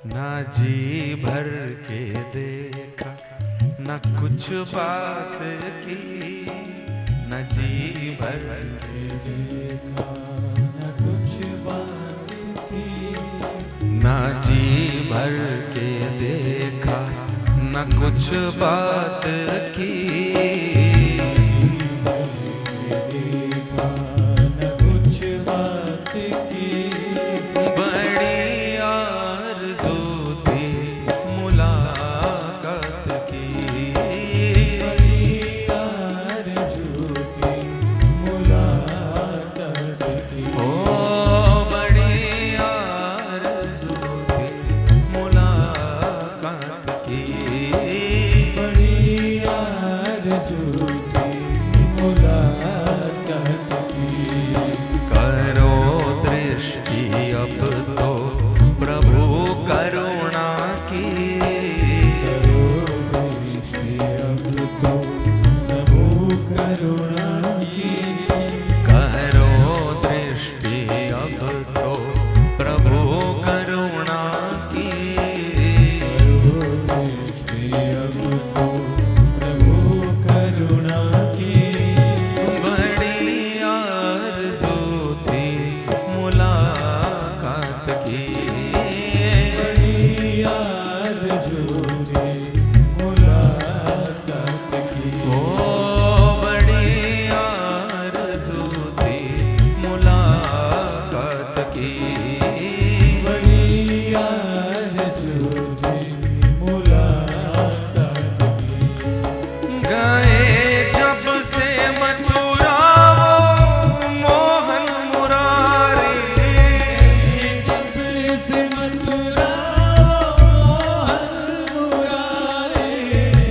ना जी भर के देखा, न कुछ बात की, न जी भर के देखा, न कुछ बात की, न जी भर के देखा, न कुछ बात की, न कुछ बात की, बड़ी आरज़ू थी मुलाकात की, बड़ी आरज़ू थी मुलाकात की, ओ बड़ी आरज़ू थी मुलाकात की, बड़ी आरज़ू थी मुलाकात की। करो दृष्टि अब तो प्रभु करुणा की, करो दृष्टि अब तो प्रभु करुणा की, करो दृष्टि अब तो प्रभु करुणा की, करो दृष्टि अब तो प्रभु करुणा की, बड़ी आरज़ू थी मुलाकात की, बड़ी आरज़ू थी मुलाकात की, ओ बड़ी आरज़ू थी मुलाकात की, बड़ी आरज़ू थी मुलाकात की। गए जब से मथुरा वो मोहन मुरारी, जब से मथुरा वो मोहन मुरारी,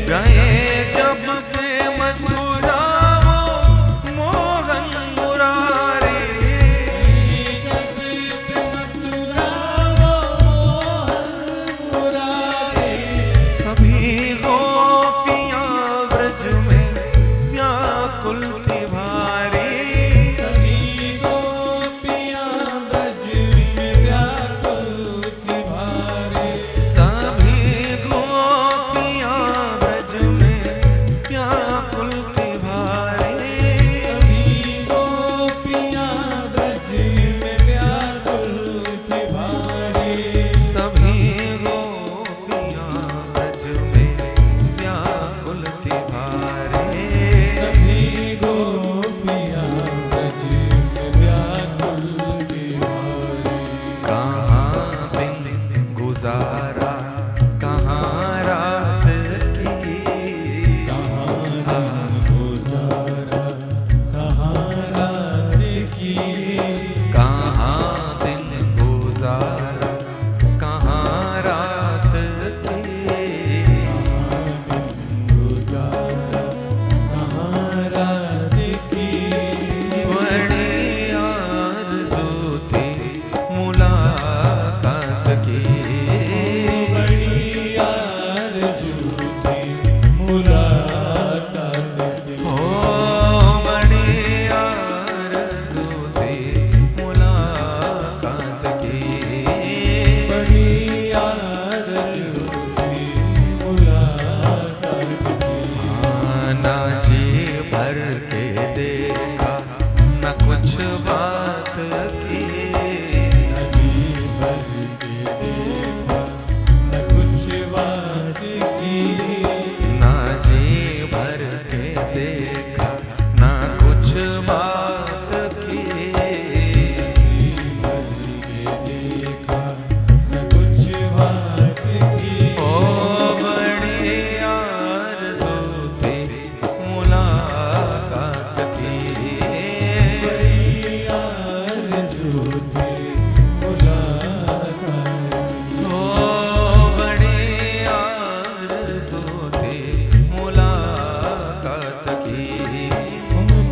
गए जब से मथुरा वो मोहन मुरारी, जब से मथुरा वो मोहन मुरारी, सभी गोपियाँ ब्रज में व्याकुल थी भारी, सभी गोपियाँ ब्रज में व्याकुल थी भारी, सभी गोपियाँ ब्रज में व्याकुल थी भारी, सभी गोपियाँ ब्रज में व्याकुल थी भारी, सभी गोपियाँ ब्रज में व्याकुल थी भारी, सभी गोपियाँ ब्रज में व्याकुल थी भारी। कहाँ दिन गुजारा, कहाँ रात की, कहाँ दिन गुजारा, कहाँ रात की, कहाँ दिन गुजारा, कहाँ रात की, कहाँ रात की, बड़ी आरज़ू थी मुलाकात की, बड़ी आरज़ू थी मुलाकात की, ओ बड़ी आरज़ू थी मुलाकात की, बड़ी आरज़ू थी मुलाकात की। ना जी भर के देखा, न कुछ बात की, न जी भर के देखा, न कुछ बात की, ना जी भर के देखा, न कुछ बात की, जी भर के देखा, न कुछ बात की, ओ बड़ी आरज़ू थी मुलाकात की, बड़ी आरज़ू थी मुलाकात की, ओ बड़ी आरज़ू थी मुलाकात की,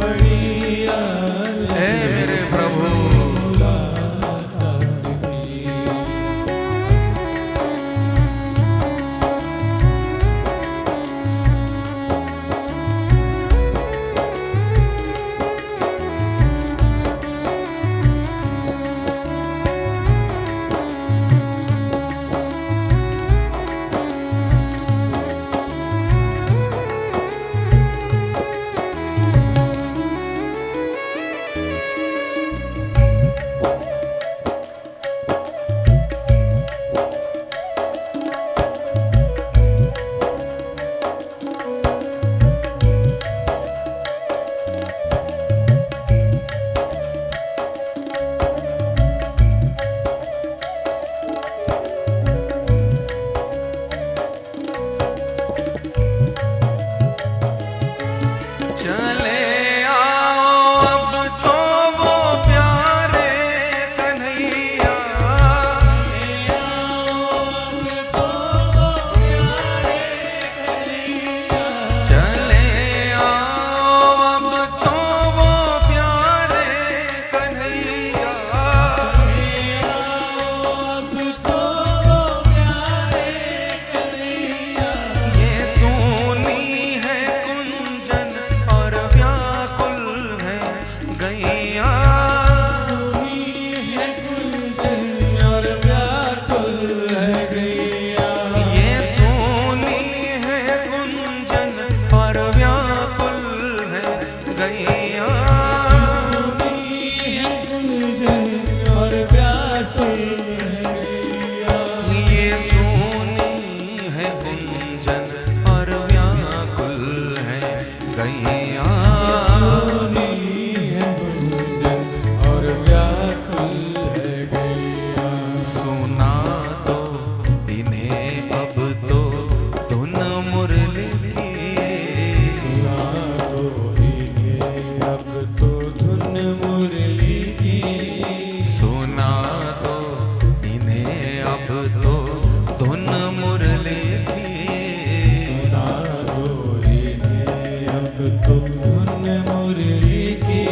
बड़ी आरज़ू, हे मेरे प्रभु मुलाकात की। है गैया। ये सोनी है गुंजन और व्याकुल है गैया। सोनी है गुंजन और व्याकुल है गैया। ये सोनी है गुंजन और व्याकुल है गैया। सोनी है गुंजन और व्याकुल है गैया। सुना तो इन्हें अब तो धुन मुरली की। सुना दो इन्हें अब तो धुन मुरली की। सुना तो इन्हें अब तो धुन मुरली की। सुना दो इन्हें अब तो धुन मुरली की।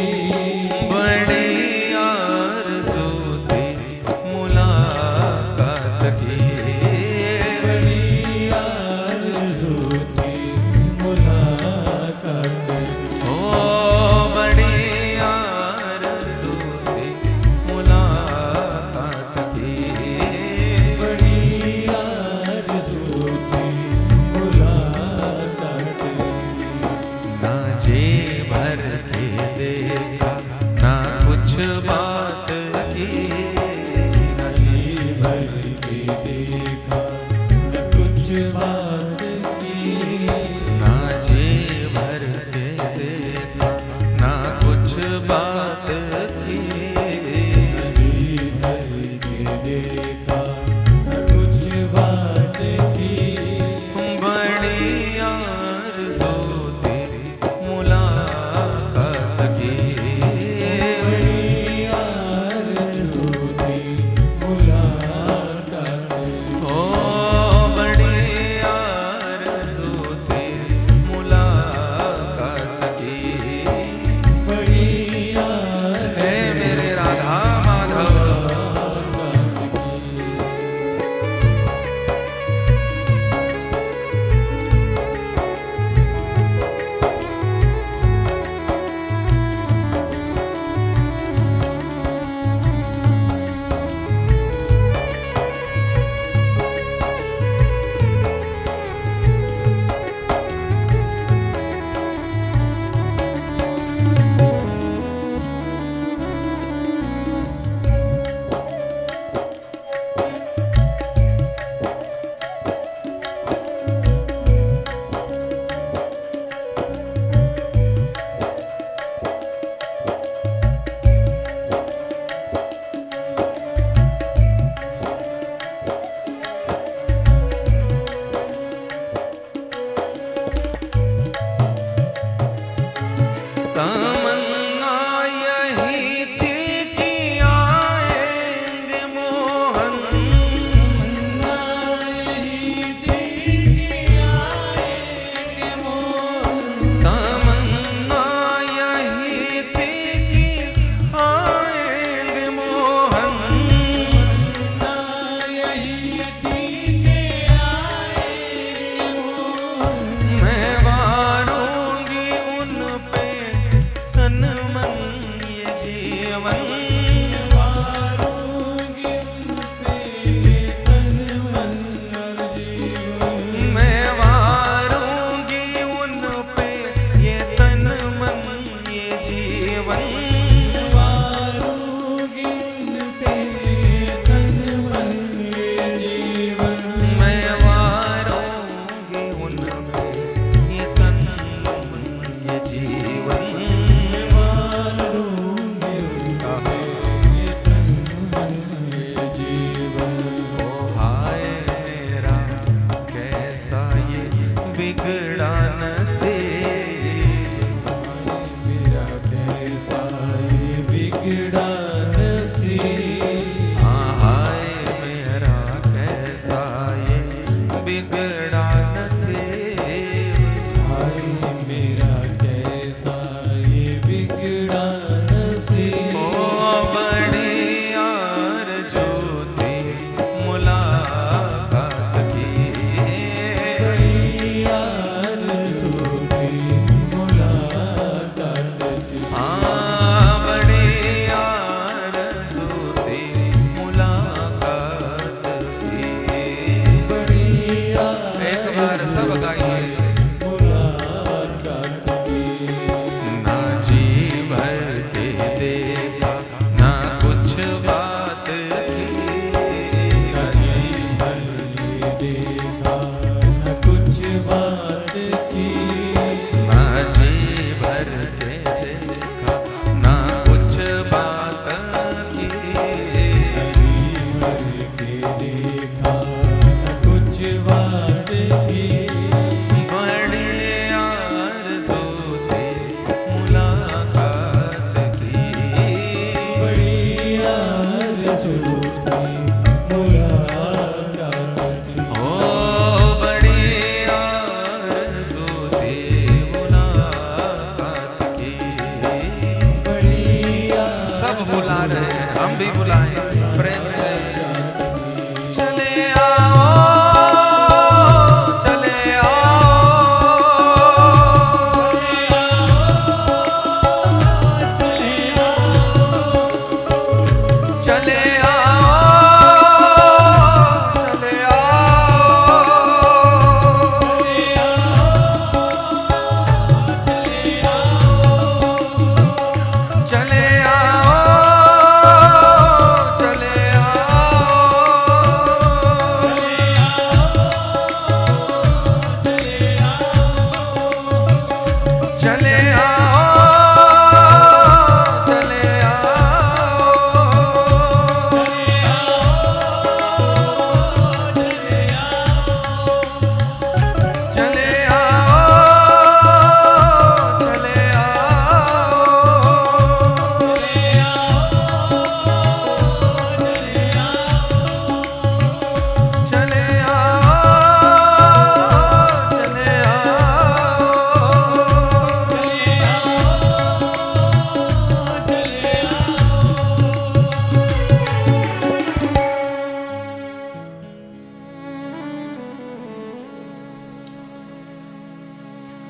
बड़ी आरज़ू थी मुलाकात की। बड़ी आरज़ू थी मुलाकात की। ओ बड़ी आरज़ू थी मुलाकात की। बड़ी आरज़ू थी मुलाकात की। ना जी भर के देखा ना कुछ बात की। जी भर के देखा न कुछ बात